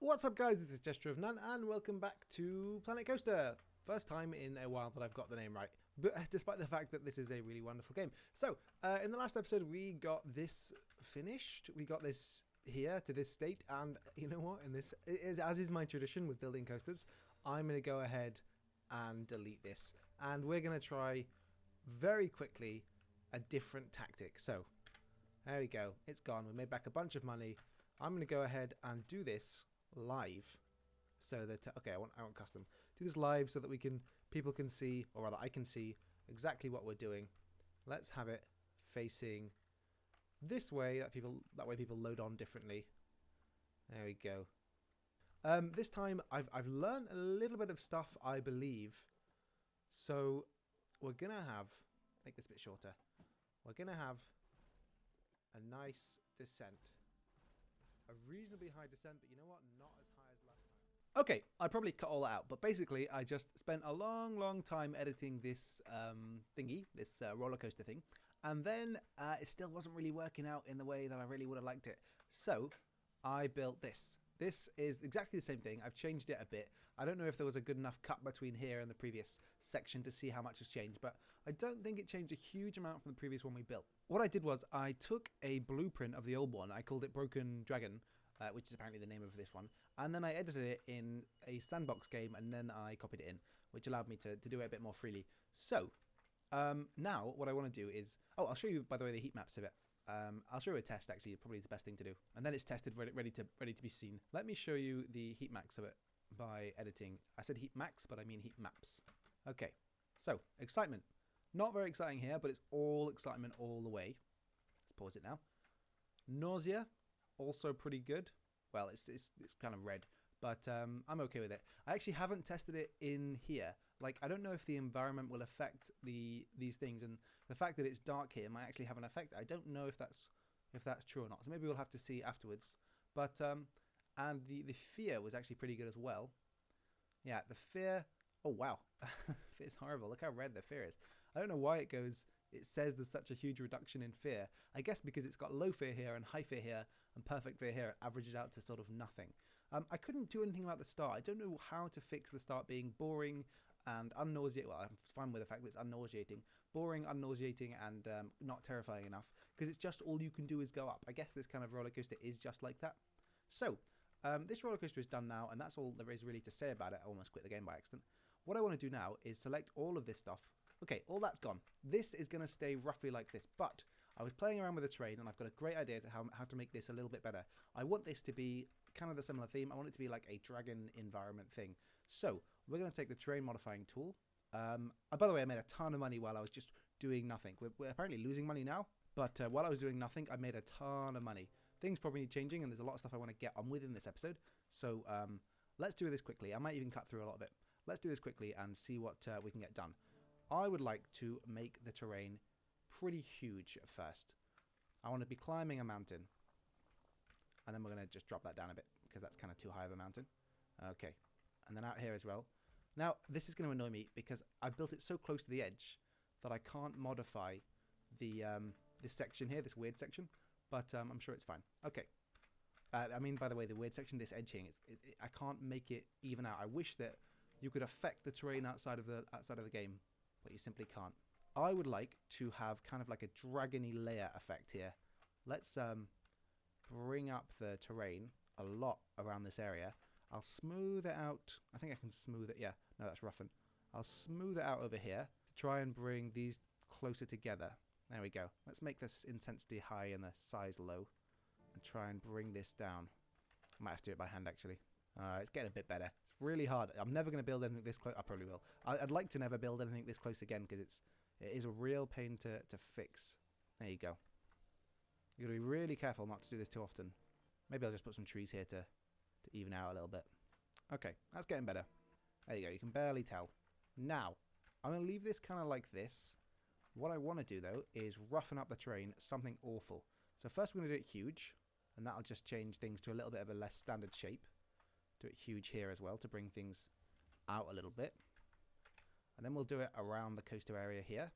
What's up guys, this is Gesture of None and welcome back to Planet Coaster. First time in a while that I've got the name right, but despite the fact that this is a really wonderful game. So, in the last episode we got this finished, we got this here to this state, and you know what, as is my tradition with building coasters, I'm going to go ahead and delete this. And we're going to try very quickly a different tactic. So, there we go, it's gone, we made back a bunch of money. I'm going to go ahead and do this live so that okay, I want custom. Do this live so that people can see, or rather I can see exactly what we're doing. Let's have it facing this way, that way people load on differently. There we go. This time I've learned a little bit of stuff, I believe. So we're gonna have, make this a bit shorter. We're gonna have a nice descent. A reasonably high descent, but you know what? Not as high as last time. Okay, I probably cut all that out, but basically I just spent a long time editing this thingy, this roller coaster thing, and then it still wasn't really working out in the way that I really would have liked it. So I built this. This is exactly the same thing. I've changed it a bit. I don't know if there was a good enough cut between here and the previous section to see how much has changed, but I don't think it changed a huge amount from the previous one we built. What I did was I took a blueprint of the old one. I called it Broken Dragon, which is apparently the name of this one. And then I edited it in a sandbox game, and then I copied it in, which allowed me to do it a bit more freely. So now what I want to do is... Oh, I'll show you, by the way, the heat maps of it. I'll show you a test, actually. Probably the best thing to do. And then it's tested, ready to be seen. Let me show you the heat maps of it by editing. I said heat max, but I mean heat maps. Okay, so excitement. Not very exciting here, but it's all excitement all the way. Let's pause it now. Nausea, also pretty good. Well, it's kind of red, but I'm okay with it. I actually haven't tested it in here. Like, I don't know if the environment will affect these things, and the fact that it's dark here might actually have an effect. I don't know if that's true or not. So maybe we'll have to see afterwards. But and the fear was actually pretty good as well. Yeah, the fear. Oh wow, fear's horrible. Look how red the fear is. I don't know why it says there's such a huge reduction in fear. I guess because it's got low fear here and high fear here and perfect fear here. It averages out to sort of nothing. I couldn't do anything about the start. I don't know how to fix the start being boring and unnauseating. Well, I'm fine with the fact that it's unnauseating. Boring, unnauseating, and not terrifying enough. Because it's just all you can do is go up. I guess this kind of roller coaster is just like that. So, this roller coaster is done now, and that's all there is really to say about it. I almost quit the game by accident. What I want to do now is select all of this stuff. Okay, all that's gone. This is going to stay roughly like this, but I was playing around with the terrain and I've got a great idea to how to make this a little bit better. I want this to be kind of the similar theme. I want it to be like a dragon environment thing. So we're going to take the terrain modifying tool. By the way, I made a ton of money while I was just doing nothing. We're apparently losing money now, but while I was doing nothing, I made a ton of money. Things probably need changing, and there's a lot of stuff I want to get on with in this episode. So let's do this quickly. I might even cut through a lot of it. Let's do this quickly and see what we can get done. I would like to make the terrain pretty huge at first. I want to be climbing a mountain. And then we're going to just drop that down a bit because that's kind of too high of a mountain. Okay. And then out here as well. Now, this is going to annoy me because I built it so close to the edge that I can't modify the this section here, this weird section. But I'm sure it's fine. Okay. I mean, by the way, the weird section, this edging, I can't make it even out. I wish that you could affect the terrain outside of the game, but you simply can't. I would like to have kind of like a dragony layer effect here. Let's bring up the terrain a lot around this area. I'll smooth it out. I think I can smooth it. Yeah, no, that's roughened. I'll smooth it out over here to try and bring these closer together. There we go. Let's make this intensity high and the size low and try and bring this down. I might have to do it by hand actually. It's getting a bit better. It's really hard. I'm never going to build anything this close. I probably will. I'd like to never build anything this close again because it is a real pain to fix. There you go. You've got to be really careful not to do this too often. Maybe I'll just put some trees here to even out a little bit. Okay, that's getting better. There you go. You can barely tell. Now, I'm going to leave this kind of like this. What I want to do, though, is roughen up the terrain something awful. So first we're going to do it huge, and that'll just change things to a little bit of a less standard shape. Do it huge here as well to bring things out a little bit. And then we'll do it around the coastal area here.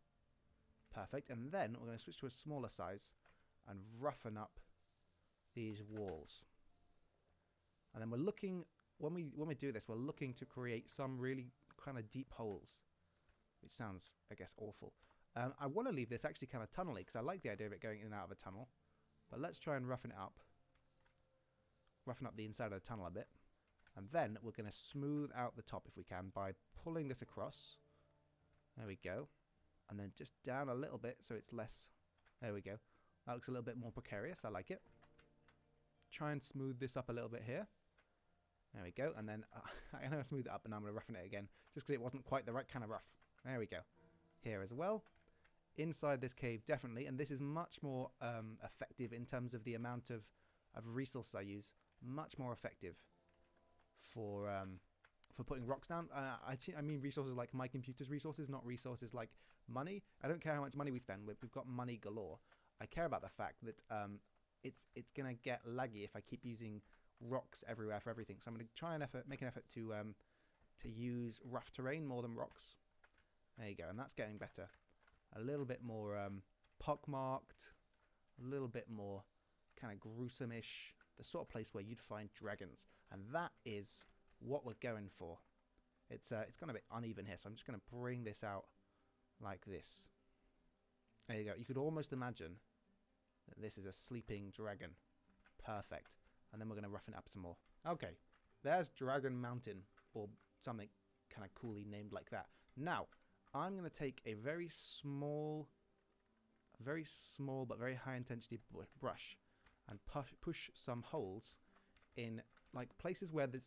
Perfect. And then we're going to switch to a smaller size and roughen up these walls. And then we're looking, when we do this, we're looking to create some really kind of deep holes, which sounds, I guess, awful. I want to leave this actually kind of tunnely because I like the idea of it going in and out of a tunnel. But let's try and roughen it up. Roughen up the inside of the tunnel a bit. And then we're going to smooth out the top if we can by pulling this across. There we go. And then just down a little bit so it's less... There we go. That looks a little bit more precarious. I like it. Try and smooth this up a little bit here. There we go. And then I'm going to smooth it up and I'm going to roughen it again. Just because it wasn't quite the right kind of rough. There we go. Here as well. Inside this cave, definitely. And this is much more effective in terms of the amount of resources I use. Much more effective for putting rocks down. I mean resources like my computer's resources, not resources like money. I don't care how much money we spend. We've got money galore. I care about the fact that it's going to get laggy if I keep using rocks everywhere for everything. So I'm going to try and make an effort to use rough terrain more than rocks. There you go, and that's getting better. A little bit more pockmarked, a little bit more kind of gruesome-ish, the sort of place where you'd find dragons. And that is what we're going for. It's gone a bit uneven here, so I'm just going to bring this out like this. There you go. You could almost imagine that this is a sleeping dragon. Perfect. And then we're going to roughen it up some more. Okay, there's Dragon Mountain, or something kind of coolly named like that. Now, I'm going to take a very small but very high intensity brush and push some holes in like places where the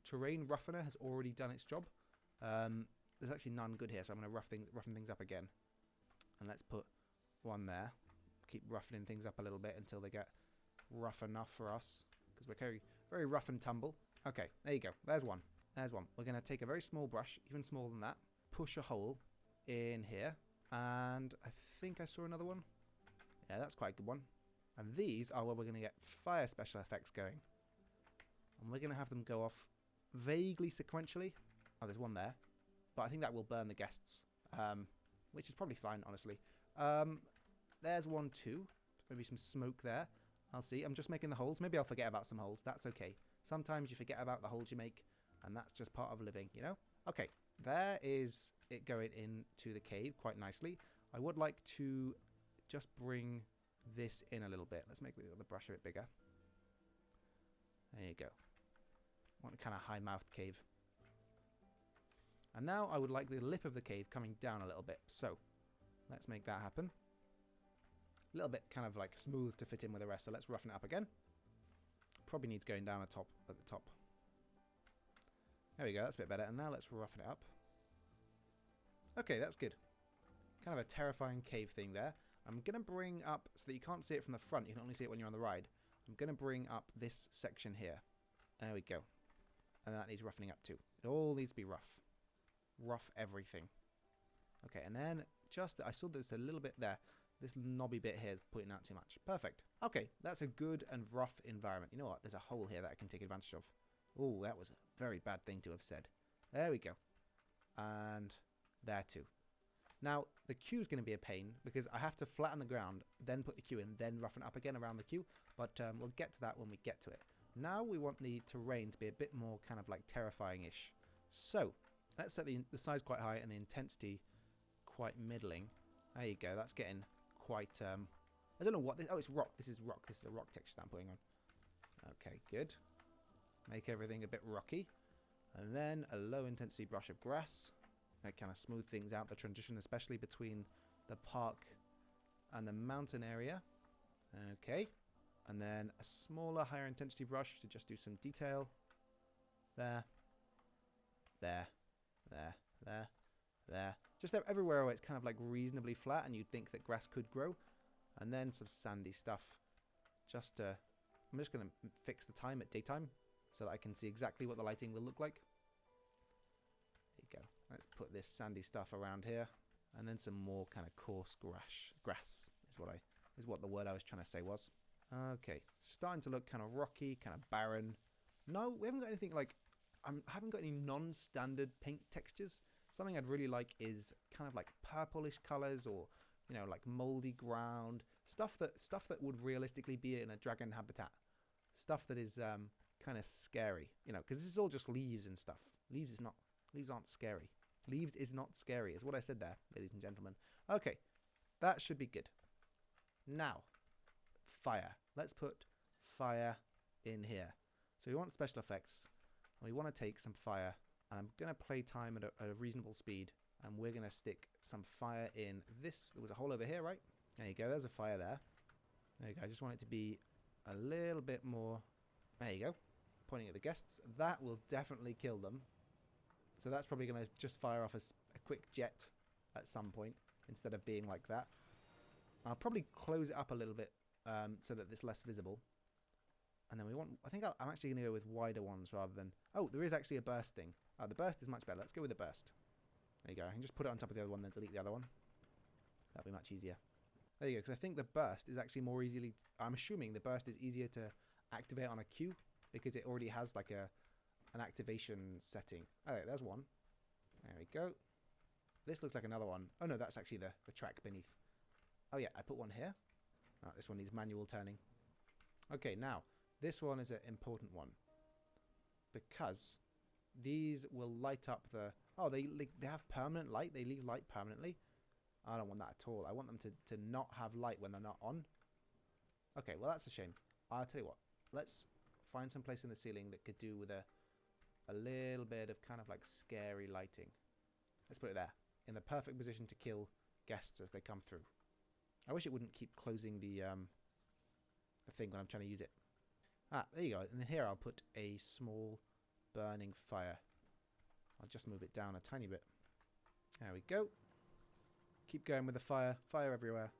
terrain roughener has already done its job. There's actually none good here, so I'm going to roughen things up again. And let's put one there. Keep roughening things up a little bit until they get rough enough for us, because we're very, very rough and tumble. Okay, there you go. There's one. There's one. We're going to take a very small brush, even smaller than that, push a hole in here, and I think I saw another one. Yeah, that's quite a good one. And these are where we're going to get fire special effects going. And we're going to have them go off vaguely sequentially. Oh, there's one there. But I think that will burn the guests, which is probably fine, honestly. There's one too. Maybe some smoke there. I'll see. I'm just making the holes. Maybe I'll forget about some holes. That's okay. Sometimes you forget about the holes you make, and that's just part of living, you know? Okay, there is it going into the cave quite nicely. I would like to just bring this in a little bit. Let's make the brush a bit bigger. There you go. Want a kind of high-mouthed cave. And now I would like the lip of the cave coming down a little bit. So let's make that happen. A little bit kind of like smooth to fit in with the rest. So let's roughen it up again. Probably needs going down at the top. There we go. That's a bit better. And now let's roughen it up. Okay, that's good. Kind of a terrifying cave thing there. I'm going to bring up, so that you can't see it from the front, you can only see it when you're on the ride. I'm going to bring up this section here. There we go. And that needs roughening up too. It all needs to be rough. Rough everything. Okay, and then just, I saw there's a little bit there. This knobby bit here is putting out too much. Perfect. Okay, that's a good and rough environment. You know what? There's a hole here that I can take advantage of. Oh, that was a very bad thing to have said. There we go. And there too. Now, the queue is going to be a pain because I have to flatten the ground, then put the queue in, then roughen it up again around the queue. But we'll get to that when we get to it. Now we want the terrain to be a bit more kind of like terrifying-ish. So, let's set the size quite high and the intensity quite middling. There you go. That's getting quite... I don't know what this... Oh, it's rock. This is rock. This is a rock texture that I'm putting on. Okay, good. Make everything a bit rocky. And then a low-intensity brush of grass. That kind of smooth things out, the transition, especially between the park and the mountain area. Okay. And then a smaller, higher intensity brush to just do some detail. There. There. There. There. There. Just everywhere where it's kind of like reasonably flat and you'd think that grass could grow. And then some sandy stuff. Just to... I'm just going to fix the time at daytime so that I can see exactly what the lighting will look like. There you go. Let's put this sandy stuff around here. And then some more kind of coarse grass is what the word I was trying to say was. Okay, starting to look kind of rocky, kind of barren. No, we haven't got anything like... I haven't got any non-standard paint textures. Something I'd really like is kind of like purplish colours or, you know, like mouldy ground. Stuff that would realistically be in a dragon habitat. Stuff that is kind of scary, you know, because this is all just leaves and stuff. Leaves aren't scary. Leaves is not scary, is what I said there, ladies and gentlemen. Okay, that should be good. Now, fire. Let's put fire in here. So we want special effects. We want to take some fire. And I'm going to play time at a reasonable speed. And we're going to stick some fire in this. There was a hole over here, right? There you go. There's a fire there. There you go. I just want it to be a little bit more. There you go. Pointing at the guests. That will definitely kill them. So that's probably going to just fire off a quick jet at some point instead of being like that. I'll probably close it up a little bit so that it's less visible. And then we want, I think I'm actually going to go with wider ones rather than, oh, there is actually a burst thing. The burst is much better. Let's go with the burst. There you go. I can just put it on top of the other one, then delete the other one. That'll be much easier. There you go, because I think the burst is actually more easily, I'm assuming the burst is easier to activate on a queue because it already has like an activation setting. Oh, there's one. There we go. This looks like another one. Oh no, that's actually the track beneath. Oh yeah, I put one here. Oh, this one needs manual turning. Okay, now, this one is an important one. Because these will light up the... Oh, they have permanent light. They leave light permanently. I don't want that at all. I want them to not have light when they're not on. Okay, well, that's a shame. I'll tell you what. Let's find some place in the ceiling that could do with a little bit of kind of like scary lighting. Let's put it there. In the perfect position to kill guests as they come through. I wish it wouldn't keep closing the thing when I'm trying to use it. Ah, there you go. And here I'll put a small burning fire. I'll just move it down a tiny bit. There we go. Keep going with the fire. Fire everywhere.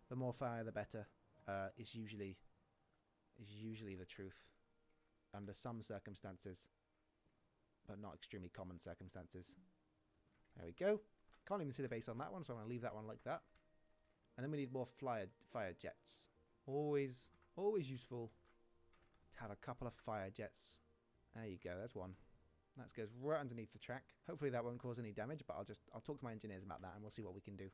The more fire, the better. Is usually the truth under some circumstances, but not extremely common circumstances. There we go. Can't even see the base on that one, so I'm going to leave that one like that. And then we need more fire jets. Always useful to have a couple of fire jets. There you go. There's one. That goes right underneath the track. Hopefully that won't cause any damage, but I'll talk to my engineers about that and we'll see what we can do.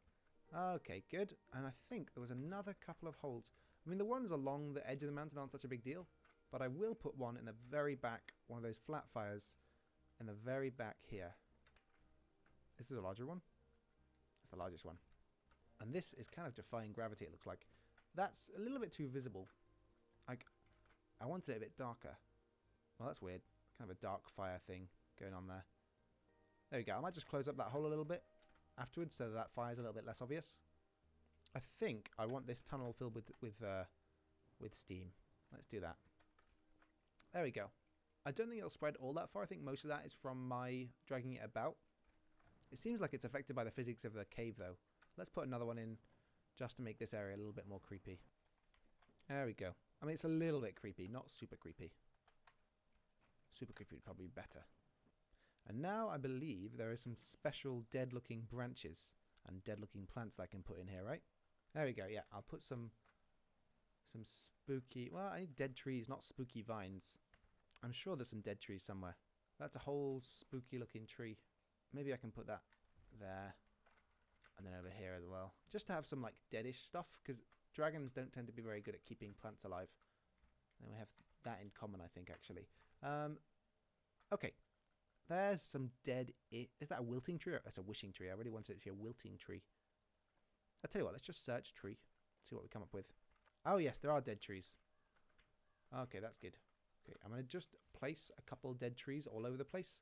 Okay, good. And I think there was another couple of holes. I mean, the ones along the edge of the mountain aren't such a big deal, but I will put one in the very back, one of those flat fires in the very back here. This is a larger one. It's the largest one. And this is kind of defying gravity, it looks like. That's a little bit too visible. Like, I wanted it a bit darker. Well, that's weird. Kind of a dark fire thing going on there. There we go. I might just close up that hole a little bit afterwards so that fire's a little bit less obvious. I think I want this tunnel filled with steam. Let's do that. There we go. I don't think it'll spread all that far. I think most of that is from my dragging it about. It seems like it's affected by the physics of the cave, though. Let's put another one in just to make this area a little bit more creepy. There we go. I mean, it's a little bit creepy, not super creepy. Super creepy would probably be better. And now I believe there are some special dead-looking branches and dead-looking plants that I can put in here, right? There we go. Yeah, I'll put some spooky... Well, I need dead trees, not spooky vines. I'm sure there's some dead trees somewhere. That's a whole spooky-looking tree. Maybe I can put that there. And then over here as well. Just to have some, like, deadish stuff, because dragons don't tend to be very good at keeping plants alive. And we have that in common, I think, actually. Okay. There's some dead... Is that a wilting tree? Or that's a wishing tree. I really wanted it to be a wilting tree. I'll tell you what, let's just search tree. See what we come up with. Oh, yes, there are dead trees. Okay, that's good. Okay, I'm going to just place a couple dead trees all over the place.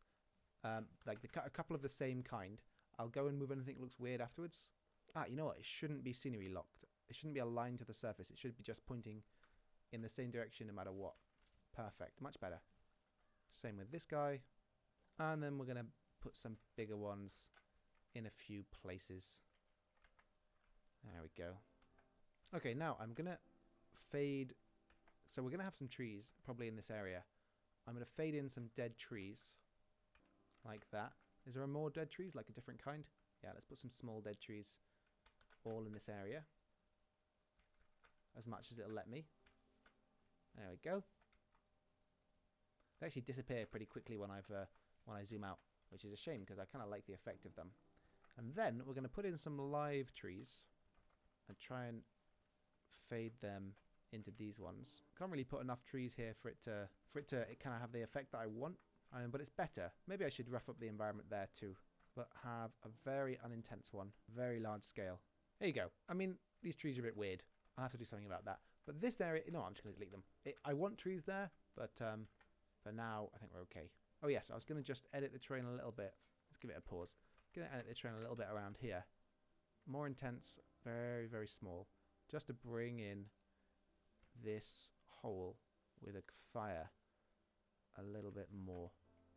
Like a couple of the same kind. I'll go and move anything that looks weird afterwards. Ah, you know what? It shouldn't be scenery locked. It shouldn't be aligned to the surface. It should be just pointing in the same direction no matter what. Perfect. Much better. Same with this guy. And then we're going to put some bigger ones in a few places. There we go. Okay, now I'm going to fade. So we're going to have some trees probably in this area. I'm going to fade in some dead trees like that. Is there more dead trees, like a different kind? Yeah, let's put some small dead trees all in this area. As much as it'll let me. There we go. They actually disappear pretty quickly when I zoom out, which is a shame because I kind of like the effect of them. And then we're going to put in some live trees and try and fade them into these ones. Can't really put enough trees here for it to kind of have the effect that I want. But it's better. Maybe I should rough up the environment there too, but have a very unintense one, very large scale. There you go. I mean, these trees are a bit weird. I'll have to do something about that. But this area, no, I'm just going to delete them. I want trees there, but for now, I think we're okay. Oh yes, I was going to just edit the terrain a little bit. Let's give it a pause. Going to edit the terrain a little bit around here. More intense, very, very small. Just to bring in this hole with a fire a little bit more.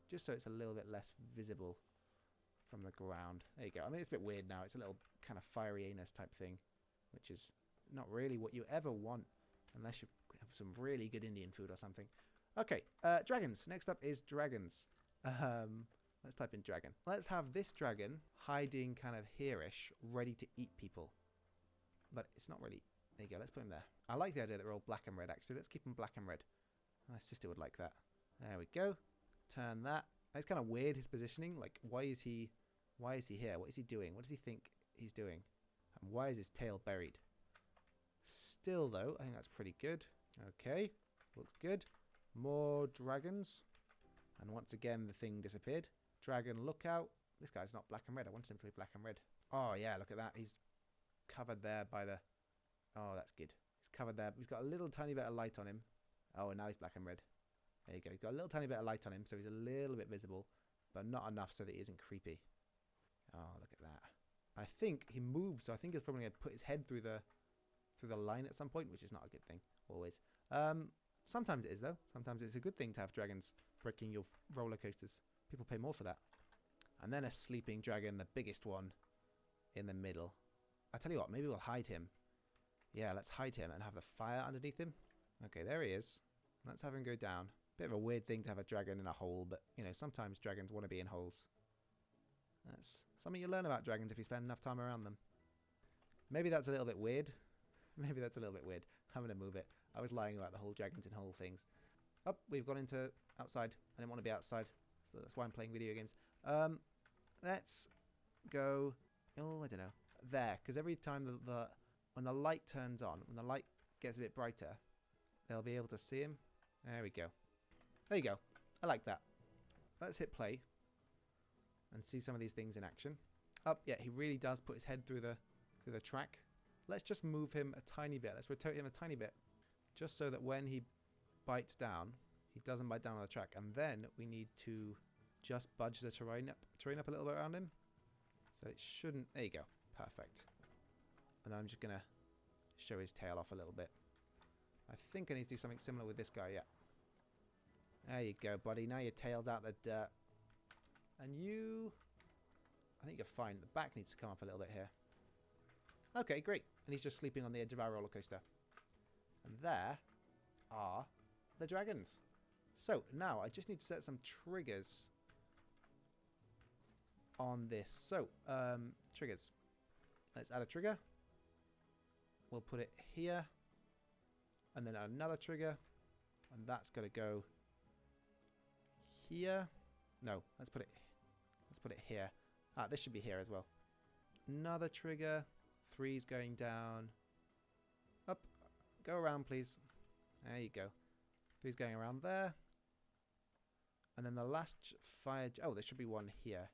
Just so it's a little bit less visible from the ground. There you go. I mean, it's a bit weird now. It's a little kind of fiery anus type thing, which is not really what you ever want unless you have some really good Indian food or something. Okay, dragons. Next up is dragons. Let's type in dragon. Let's have this dragon hiding kind of here-ish, ready to eat people. But it's not really... There you go, let's put him there. I like the idea that they're all black and red, actually. Let's keep them black and red. My sister would like that. There we go. Turn that. It's kind of weird, his positioning. Like, why is he here? What is he doing? What does he think he's doing? And why is his tail buried? Still, though, I think that's pretty good. Okay, looks good. More dragons. And once again, the thing disappeared. Dragon lookout. This guy's not black and red. I wanted him to be black and red. Oh, yeah, look at that. He's covered there by the... Oh, that's good. He's covered there. He's got a little tiny bit of light on him. Oh, and now he's black and red. There you go. He's got a little tiny bit of light on him, so he's a little bit visible, but not enough so that he isn't creepy. Oh, look at that. I think he moved, so I think he's probably going to put his head through the line at some point, which is not a good thing, always. Sometimes it is, though. Sometimes it's a good thing to have dragons breaking your roller coasters. People pay more for that. And then a sleeping dragon, the biggest one, in the middle. I tell you what, maybe we'll hide him. Yeah, let's hide him and have the fire underneath him. Okay, there he is. Let's have him go down. Bit of a weird thing to have a dragon in a hole, but, you know, sometimes dragons want to be in holes. That's something you learn about dragons if you spend enough time around them. Maybe that's a little bit weird. Maybe that's a little bit weird. I'm going to move it. I was lying about the whole dragons in hole things. Oh, we've gone into outside. I didn't want to be outside, so that's why I'm playing video games. Let's go... Oh, I don't know. There, because every time when the light turns on, when the light gets a bit brighter, they'll be able to see him. There we go. There you go. I like that. Let's hit play and see some of these things in action. Oh, yeah, he really does put his head through the track. Let's just move him a tiny bit. Let's rotate him a tiny bit, just so that when he bites down, he doesn't bite down on the track. And then we need to just budge the terrain up a little bit around him. So it shouldn't... There you go. Perfect. And then I'm just going to show his tail off a little bit. I think I need to do something similar with this guy, yeah. There you go, buddy. Now your tail's out the dirt. And you... I think you're fine. The back needs to come up a little bit here. Okay, great. And he's just sleeping on the edge of our roller coaster. And there are the dragons. So, now I just need to set some triggers on this. So, triggers. Let's add a trigger. We'll put it here. And then another trigger. And that's got to go here. No, let's put it here. Ah, this should be here as well. Another trigger. 3's going down. Up. Go around, please. There you go. 3's going around there. And then the last fire... Oh, there should be one here.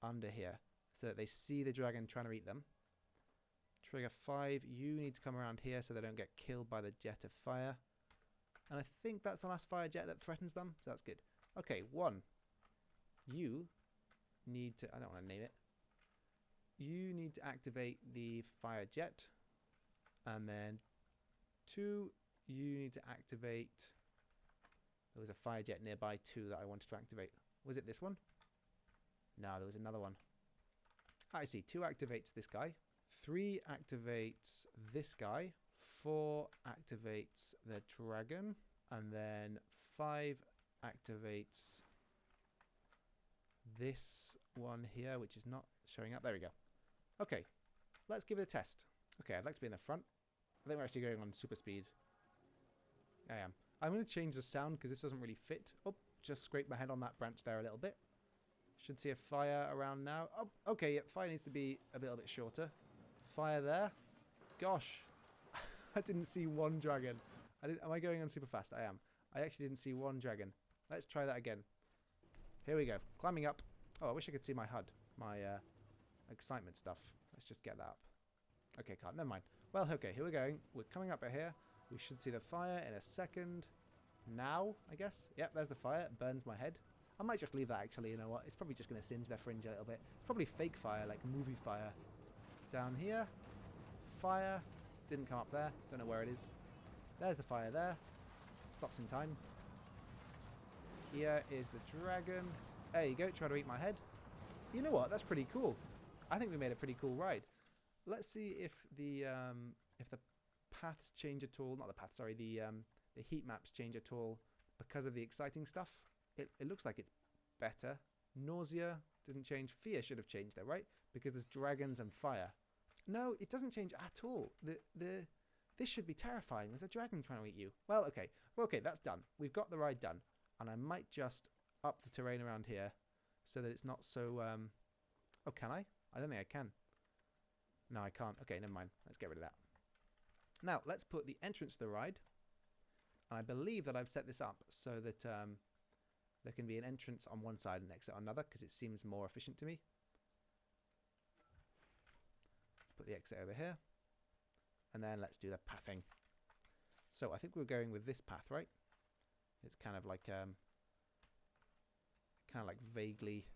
Under here. So that they see the dragon trying to eat them. Trigger 5. You need to come around here so they don't get killed by the jet of fire. And I think that's the last fire jet that threatens them. So that's good. Okay, 1. You need to... I don't want to name it. You need to activate the fire jet. And then 2, you need to activate... There was a fire jet nearby too that I wanted to activate. Was it this one? No, there was another one. I see. 2 activates this guy. 3 activates this guy. 4 activates the dragon. And then 5 activates this one here, which is not showing up. There we go. Okay, let's give it a test. Okay, I'd like to be in the front. I think we're actually going on super speed. I am. I'm going to change the sound because this doesn't really fit. Oh, just scrape my head on that branch there a little bit. Should see a fire around now. Oh, okay, yeah, fire needs to be a little bit shorter. Fire there. Gosh, I didn't see one dragon. Am I going on super fast? I am. I actually didn't see one dragon. Let's try that again. Here we go. Climbing up. Oh, I wish I could see my HUD. My excitement stuff. Let's just get that up. Okay, can't. Never mind. Well, okay, here we're going. We're coming up here. We should see the fire in a second. Now, I guess. Yep, there's the fire. It burns my head. I might just leave that, actually. You know what? It's probably just going to singe their fringe a little bit. It's probably fake fire, like movie fire. Down here. Fire. Didn't come up there. Don't know where it is. There's the fire there. Stops in time. Here is the dragon. There you go. Try to eat my head. You know what? That's pretty cool. I think we made a pretty cool ride. Let's see if the paths change at all. Not the paths, sorry. The heat maps change at all because of the exciting stuff. It looks like it's better. Nausea didn't change. Fear should have changed there, right? Because there's dragons and fire. No, it doesn't change at all. This should be terrifying. There's a dragon trying to eat you. Well, okay. Well, okay, that's done. We've got the ride done. And I might just up the terrain around here so that it's not so... Oh, can I? I don't think I can. No, I can't. Okay, never mind. Let's get rid of that. Now, let's put the entrance to the ride. And I believe that I've set this up so that there can be an entrance on one side and exit on another, because it seems more efficient to me. Let's put the exit over here. And then let's do the pathing. So I think we're going with this path, right? It's kind of like vaguely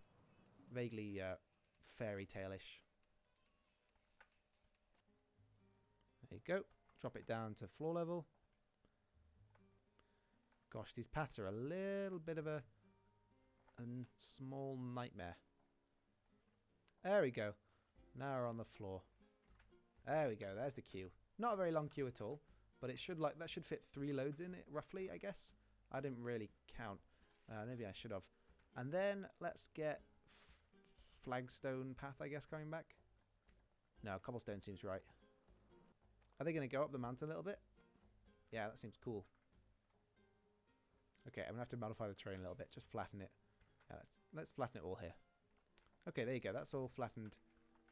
fairy tale-ish. There you go. Drop it down to floor level. Gosh, these paths are a little bit of a small nightmare. There we go. Now we're on the floor. There we go. There's the queue. Not a very long queue at all, but it should that should fit 3 loads in it roughly, I guess. I didn't really count. Maybe I should have. And then let's get flagstone path, I guess, coming back. No, cobblestone seems right. Are they going to go up the mountain a little bit? Yeah, that seems cool. Okay, I'm going to have to modify the terrain a little bit. Just flatten it. Yeah, let's flatten it all here. Okay, there you go. That's all flattened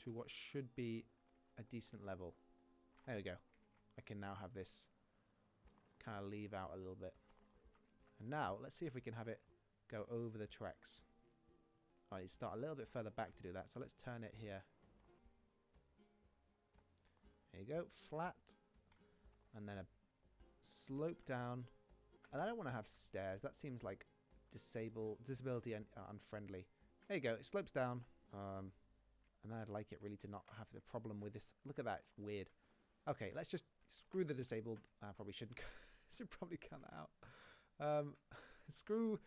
to what should be a decent level. There we go. I can now have this kind of leave out a little bit. And now, let's see if we can have it go over the tracks. I need to start a little bit further back to do that. So let's turn it here. There you go. Flat. And then a slope down. And I don't want to have stairs. That seems like disability unfriendly. There you go. It slopes down. And then I'd like it really to not have the problem with this. Look at that. It's weird. Okay, let's just screw the disabled. I probably shouldn't. Should probably cut that out. Screw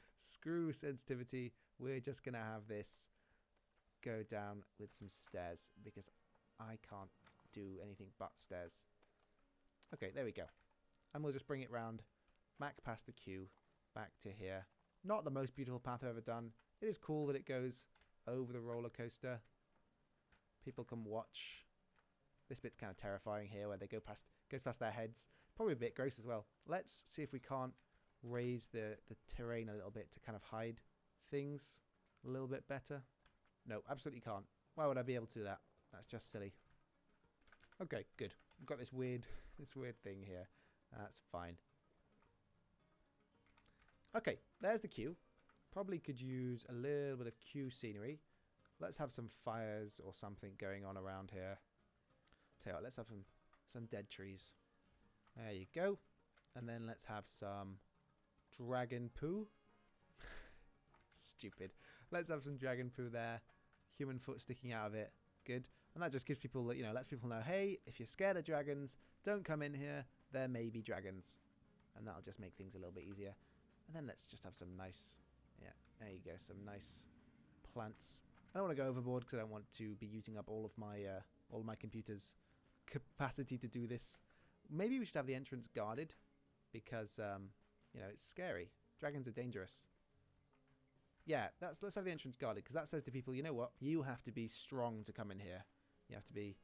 sensitivity. We're just going to have this go down with some stairs because I can't do anything but stairs. Okay, there we go. And we'll just bring it round back past the queue, back to here. Not the most beautiful path I've ever done. It is cool that it goes over the roller coaster. People can watch. This bit's kind of terrifying here where they goes past their heads. Probably a bit gross as well. Let's see if we can't raise the terrain a little bit to kind of hide things a little bit better. No, absolutely can't. Why would I be able to do that? That's just silly. Okay, good. We've got this weird thing here. That's fine. Okay, there's the queue. Probably could use a little bit of queue scenery. Let's have some fires or something going on around here. Tell you what, let's have some dead trees. There you go. And then let's have some dragon poo. Stupid. Let's have some dragon poo there. Human foot sticking out of it. Good. And that just gives people, lets people know, hey, if you're scared of dragons, don't come in here. There may be dragons. And that'll just make things a little bit easier. And then let's just have some nice, yeah, there you go, some nice plants. I don't want to go overboard because I don't want to be using up all of my computer's capacity to do this. Maybe we should have the entrance guarded because, it's scary. Dragons are dangerous. Yeah, let's have the entrance guarded because that says to people, you know what? You have to be strong to come in here. You have to be,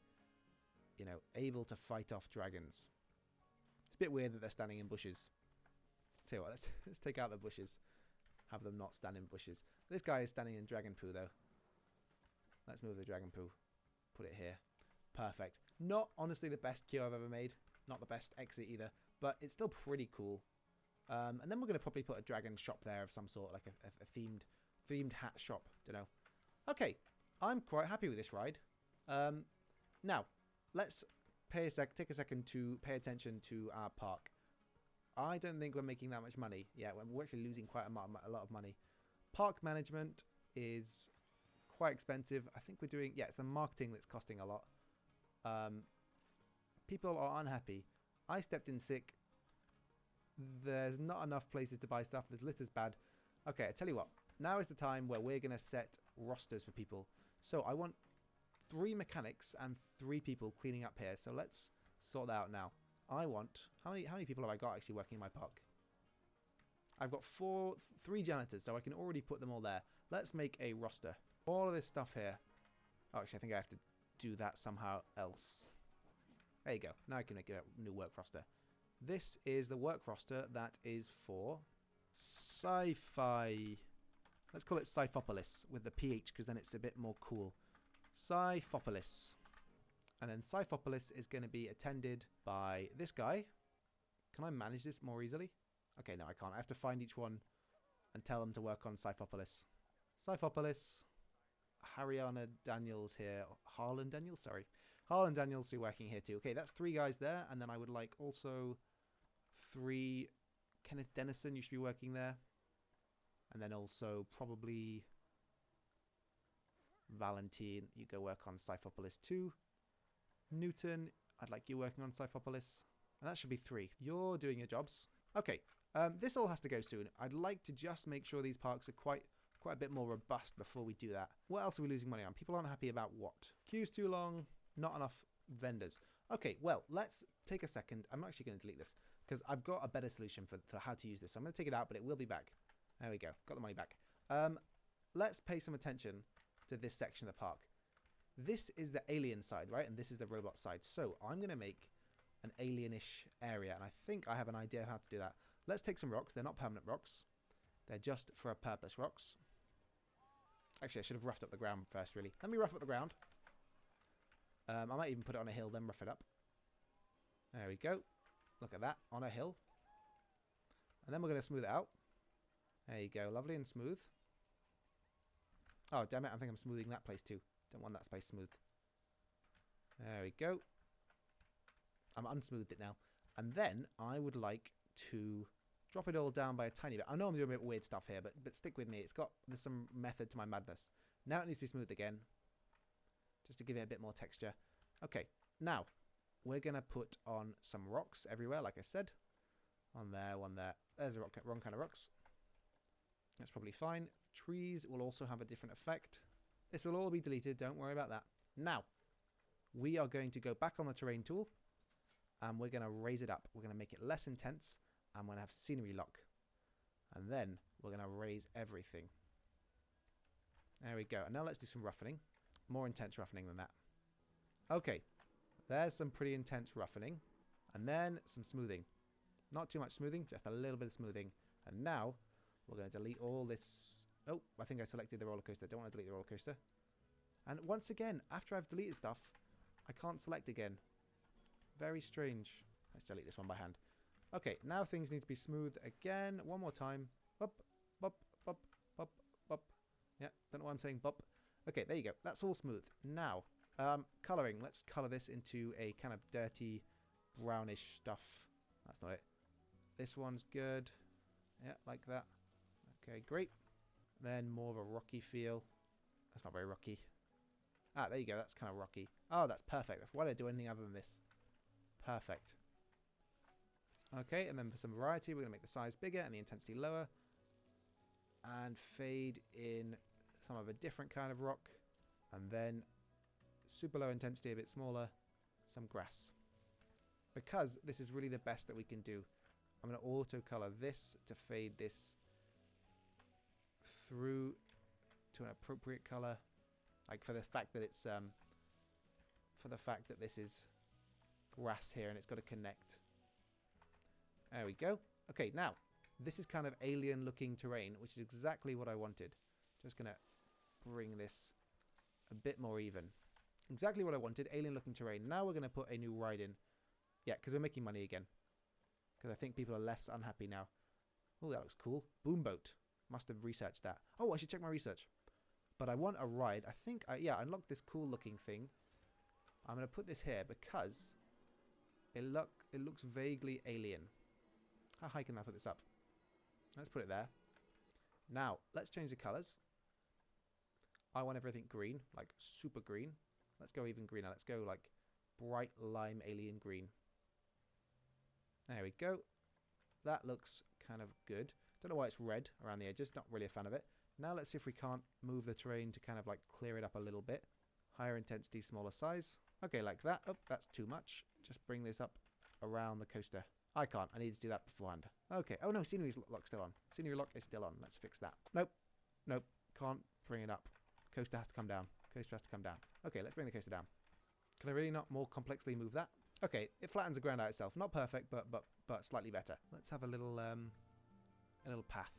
able to fight off dragons. It's a bit weird that they're standing in bushes. Tell you what, let's take out the bushes. Have them not stand in bushes. This guy is standing in dragon poo though. Let's move the dragon poo. Put it here. Perfect. Not honestly the best queue I've ever made. Not the best exit either, but it's still pretty cool. And then we're going to probably put a dragon shop there of some sort, like a themed hat shop. Don't know. Okay, I'm quite happy with this ride. Now, let's take a second to pay attention to our park. I don't think we're making that much money. Yeah, we're actually losing quite a lot of money. Park management is quite expensive. I think we're doing... Yeah, it's the marketing that's costing a lot. People are unhappy. I stepped in sick. There's not enough places to buy stuff. This litter's bad. Okay, I tell you what. Now is the time where we're going to set rosters for people. So I want 3 mechanics and 3 people cleaning up here. So let's sort that out now. I want... How many people have I got actually working in my park? I've got 3 janitors, so I can already put them all there. Let's make a roster. All of this stuff here. Oh, actually, I think I have to do that somehow else. There you go. Now I can make a new work roster. This is the work roster that is for sci-fi. Let's call it Sci-Fopolis with the PH because then it's a bit more cool. Sci-Fopolis. And then Sci-Fopolis is going to be attended by this guy. Can I manage this more easily? Okay, no, I can't. I have to find each one and tell them to work on Sci-Fopolis. Sci-Fopolis. Hariana Daniels here. Harlan Daniels, sorry. Harlan Daniels will be working here too. Okay, that's 3 guys there. And then I would like also 3... Kenneth Dennison, you should be working there. And then also probably Valentine, you go work on Sci-Fopolis too. Newton, I'd like you working on Sci-Fopolis. And that should be 3. You're doing your jobs. Okay, this all has to go soon. I'd like to just make sure these parks are quite a bit more robust before we do that. What else are we losing money on? People aren't happy about what? Queue's too long, not enough vendors. Okay, well, let's take a second. I'm actually going to delete this because I've got a better solution for how to use this. So I'm going to take it out, but it will be back. There we go. Got the money back. Let's pay some attention to this section of the park. This is the alien side, right? And this is the robot side. So I'm going to make an alienish area. And I think I have an idea how to do that. Let's take some rocks. They're not permanent rocks. They're just for a purpose rocks. Actually, I should have roughed up the ground first, really. Let me rough up the ground. I might even put it on a hill, then rough it up. There we go. Look at that, on a hill. And then we're going to smooth it out. There you go, lovely and smooth. Oh, damn it, I think I'm smoothing that place too. Don't want that space smoothed. There we go. I'm unsmoothed it now. And then I would like to drop it all down by a tiny bit. I know I'm doing a bit weird stuff here, but stick with me. There's some method to my madness. Now it needs to be smoothed again. Just to give it a bit more texture. Okay, now we're going to put on some rocks everywhere, like I said. One there, one there. There's the wrong kind of rocks. That's probably fine. Trees will also have a different effect. This will all be deleted, don't worry about that. Now, we are going to go back on the terrain tool and we're going to raise it up. We're going to make it less intense and we're going to have scenery lock. And then we're going to raise everything. There we go. And now let's do some roughening. More intense roughening than that. Okay, there's some pretty intense roughening. And then some smoothing. Not too much smoothing, just a little bit of smoothing. And now we're going to delete all this. Oh, I think I selected the roller coaster. Don't want to delete the roller coaster. And once again, after I've deleted stuff, I can't select again. Very strange. Let's delete this one by hand. Okay, now things need to be smooth again. One more time. Bop, bop, bop, bop, bop. Yeah, don't know why I'm saying bop. Okay, there you go. That's all smooth. Now, colouring. Let's colour this into a kind of dirty, brownish stuff. That's not it. This one's good. Yeah, like that. Okay, great. Then more of a rocky feel. That's not very rocky. Ah, there you go. That's kind of rocky. Oh, that's perfect. That's why I do anything other than this. Perfect. Okay, and then for some variety, we're going to make the size bigger and the intensity lower. And fade in some of a different kind of rock. And then super low intensity, a bit smaller. Some grass. Because this is really the best that we can do. I'm going to auto color this to fade this through to an appropriate color, like for the fact that it's for the fact that this is grass here and it's got to connect. There we go. Okay, now this is kind of alien looking terrain, which is exactly what I wanted. Just gonna bring this a bit more even. Exactly what I wanted, alien looking terrain. Now we're gonna put a new ride in. Yeah, because we're making money again. Because I think people are less unhappy now. Oh, that looks cool. Boomboat. Must have researched that. Oh, I should check my research. But I want a ride. I think, I unlocked this cool looking thing. I'm going to put this here because it looks vaguely alien. How high can I put this up? Let's put it there. Now, let's change the colours. I want everything green, like super green. Let's go even greener. Let's go like bright lime alien green. There we go. That looks kind of good. Don't know why it's red around the edges. Not really a fan of it. Now let's see if we can't move the terrain to kind of like clear it up a little bit. Higher intensity, smaller size. Okay, like that. Oh, that's too much. Just bring this up around the coaster. I can't. I need to do that beforehand. Okay. Oh no, scenery lock still on. Scenery lock is still on. Let's fix that. Nope. Nope. Can't bring it up. Coaster has to come down. Coaster has to come down. Okay, let's bring the coaster down. Can I really not more complexly move that? Okay, it flattens the ground out itself. Not perfect, but slightly better. Let's have a little path.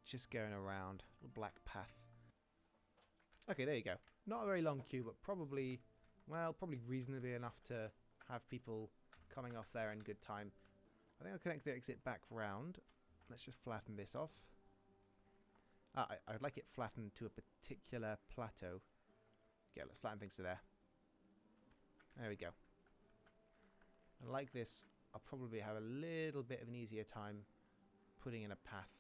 Just going around. A little black path. Okay, there you go. Not a very long queue, but probably reasonably enough to have people coming off there in good time. I think I'll connect the exit back round. Let's just flatten this off. I'd like it flattened to a particular plateau. Okay, let's flatten things to there. There we go. And like this, I'll probably have a little bit of an easier time putting in a path.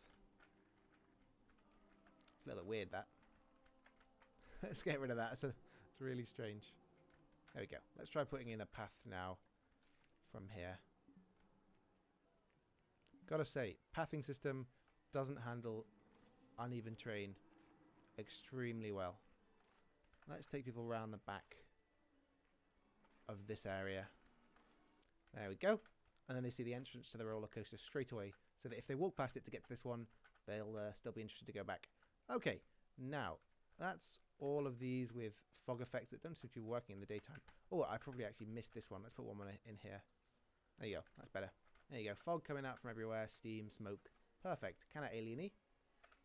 It's a little bit weird, that. Let's get rid of that. It's really strange. There we go. Let's try putting in a path now from here. Gotta say, pathing system doesn't handle uneven terrain extremely well. Let's take people around the back of this area. There we go. And then they see the entrance to the roller coaster straight away, so that if they walk past it to get to this one, they'll still be interested to go back. Okay, now that's all of these with fog effects that don't seem to be working in the daytime. Oh, I probably actually missed this one. Let's put one more in here. There you go. That's better. There you go. Fog coming out from everywhere. Steam, smoke. Perfect. Kind of alien-y.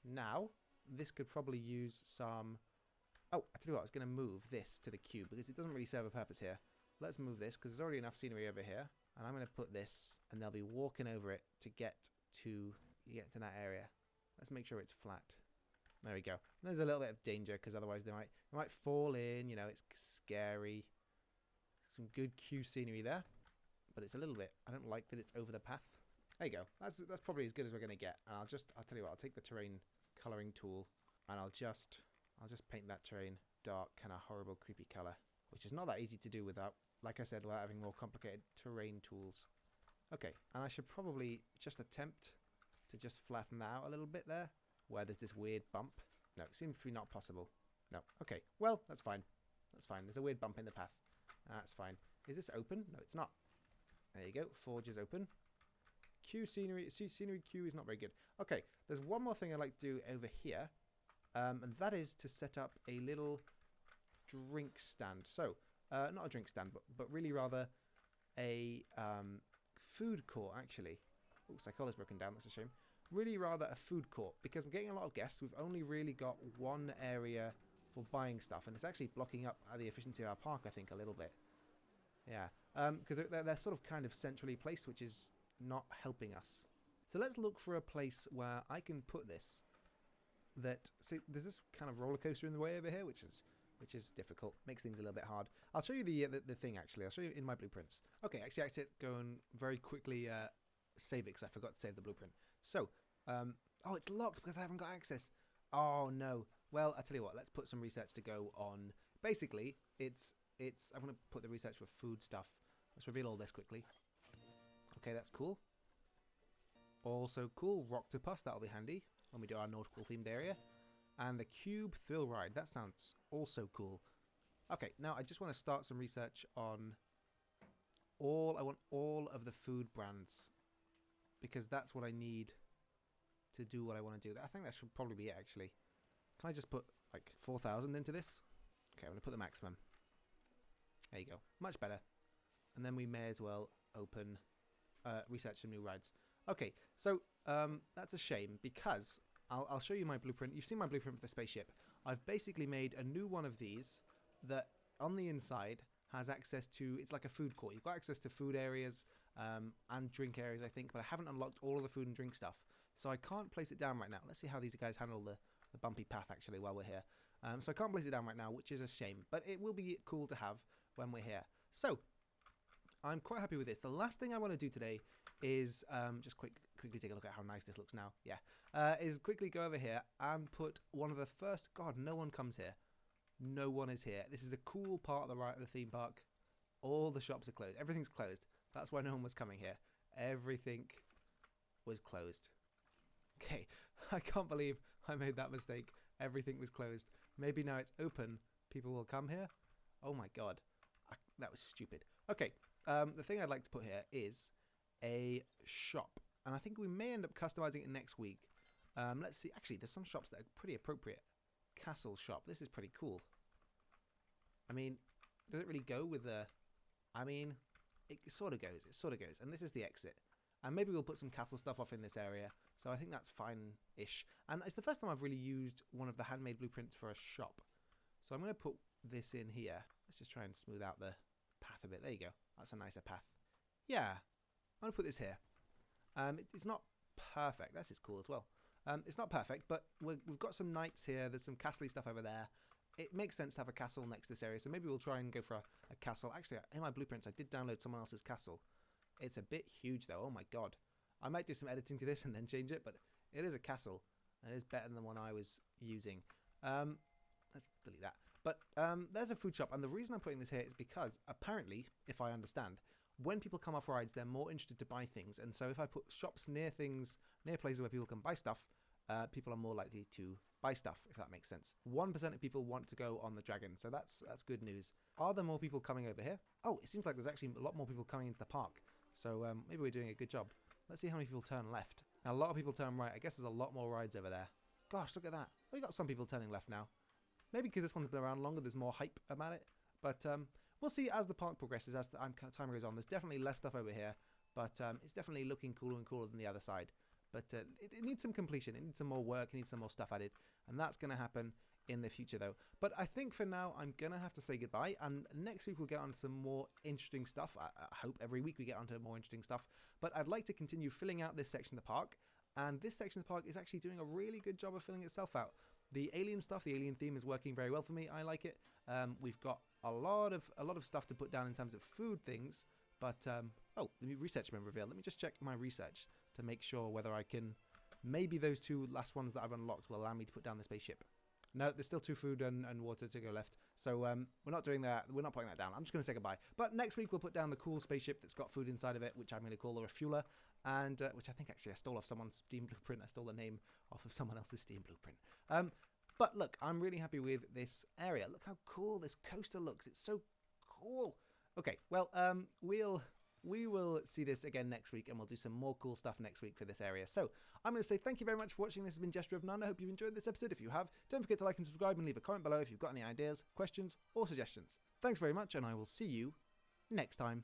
Now, this could probably use some... Oh, I tell you what. I was going to move this to the cube because it doesn't really serve a purpose here. Let's move this because there's already enough scenery over here. And I'm going to put this and they'll be walking over it to get to that area. Let's make sure it's flat. There we go. And there's a little bit of danger because otherwise they might fall in. You know, it's scary. Some good queue scenery there, but it's a little bit. I don't like that it's over the path. There you go. That's probably as good as we're gonna get. And I'll tell you what. I'll take the terrain coloring tool and I'll just paint that terrain dark, kind of horrible, creepy color, which is not that easy to do without, like I said, without having more complicated terrain tools. Okay, and I should probably just attempt to just flatten that out a little bit there, where there's this weird bump. No, it seems to be not possible. No. Okay. Well, that's fine. That's fine. There's a weird bump in the path. That's fine. Is this open? No, it's not. There you go. Forge is open. Queue scenery. Scenery queue is not very good. Okay. There's one more thing I'd like to do over here. And that is to set up a little drink stand. So, not a drink stand, but really rather a food court, actually. Oh, Psychola's broken down. That's a shame. Really rather a food court because we're getting a lot of guests. We've only really got one area for buying stuff, and it's actually blocking up the efficiency of our park, I think, a little bit. Yeah, because they're sort of kind of centrally placed, which is not helping us. So let's look for a place where I can put this. See, there's this kind of roller coaster in the way over here, which is difficult, makes things a little bit hard. I'll show you the thing actually. I'll show you in my blueprints. Okay, actually, I had to go and very quickly save it because I forgot to save the blueprint. So, oh, it's locked because I haven't got access. Oh no. Well, I tell you what. Let's put some research to go on. Basically, I'm going to put the research for food stuff. Let's reveal all this quickly. Okay, that's cool. Also cool. Rocktopus. That'll be handy when we do our nautical themed area. And the cube thrill ride. That sounds also cool. Okay, now I just want to start some research on I want all of the food brands, because that's what I need to do what I want to do. I think that should probably be it, actually. Can I just put like 4,000 into this? Okay, I'm going to put the maximum. There you go. Much better. And then we may as well open research some new rides. Okay, so that's a shame because I'll show you my blueprint. You've seen my blueprint for the spaceship. I've basically made a new one of these that on the inside has access to, it's like a food court. You've got access to food areas and drink areas, I think, but I haven't unlocked all of the food and drink stuff. So I can't place it down right now. Let's see how these guys handle the bumpy path, actually, while we're here. So I can't place it down right now, which is a shame, but it will be cool to have when we're here. So I'm quite happy with this. The last thing I want to do today is just quickly take a look at how nice this looks now. Yeah, is quickly go over here and put one of the first. God, no one comes here. No one is here. This is a cool part of the right of the theme park. All the shops are closed. Everything's closed. That's why no one was coming here. Everything was closed. Okay, I can't believe I made that mistake. Everything was closed. Maybe now it's open. People will come here. Oh my god, that was stupid. Okay, the thing I'd like to put here is a shop, and I think we may end up customizing it next week. Let's see. Actually, there's some shops that are pretty appropriate. Castle shop. This is pretty cool. I mean, does it really go with the... I mean, it sort of goes. It sort of goes. And this is the exit. And maybe we'll put some castle stuff off in this area. So I think that's fine-ish. And it's the first time I've really used one of the handmade blueprints for a shop. So I'm going to put this in here. Let's just try and smooth out the path a bit. There you go. That's a nicer path. Yeah. I'm going to put this here. It's not perfect. This is cool as well. It's not perfect, but we've got some knights here. There's some castle-y stuff over there. It makes sense to have a castle next to this area, so maybe we'll try and go for a castle. Actually, in my blueprints, I did download someone else's castle. It's a bit huge, though. Oh, my God. I might do some editing to this and then change it, but it is a castle. It is better than the one I was using. Let's delete that. But there's a food shop, and the reason I'm putting this here is because, apparently, if I understand, when people come off rides, they're more interested to buy things. And so if I put shops near things, near places where people can buy stuff, people are more likely to buy stuff, if that makes sense. 1% of people want to go on the dragon, so that's good news. Are there more people coming over here? Oh, it seems like there's actually a lot more people coming into the park. So maybe we're doing a good job. Let's see how many people turn left. Now, a lot of people turn right. I guess there's a lot more rides over there. Gosh, look at that. We got some people turning left now. Maybe because this one's been around longer, there's more hype about it. But we'll see as the park progresses, as the time goes on. There's definitely less stuff over here, but it's definitely looking cooler and cooler than the other side. But it needs some completion. It needs some more work. It needs some more stuff added. And that's going to happen in the future, though. But I think for now, I'm going to have to say goodbye. And next week, we'll get on some more interesting stuff. I hope every week we get onto more interesting stuff. But I'd like to continue filling out this section of the park. And this section of the park is actually doing a really good job of filling itself out. The alien stuff, the alien theme is working very well for me. I like it. We've got a lot of stuff to put down in terms of food things. But, oh, the research has been revealed. Let me just check my research to make sure whether I can... Maybe those two last ones that I've unlocked will allow me to put down the spaceship. No, there's still 2 food and water to go left. So we're not doing that. We're not putting that down. I'm just going to say goodbye. But next week we'll put down the cool spaceship that's got food inside of it, which I'm going to call the refueler, and which I think actually I stole off someone's Steam blueprint. I stole the name off of someone else's Steam blueprint. But look, I'm really happy with this area. Look how cool this coaster looks. It's so cool. Okay, well, we will see this again next week, and we'll do some more cool stuff next week for this area. So I'm going to say thank you very much for watching. This has been Jester of None. I hope you've enjoyed this episode. If you have, don't forget to like and subscribe and leave a comment below if you've got any ideas, questions, or suggestions. Thanks very much, and I will see you next time.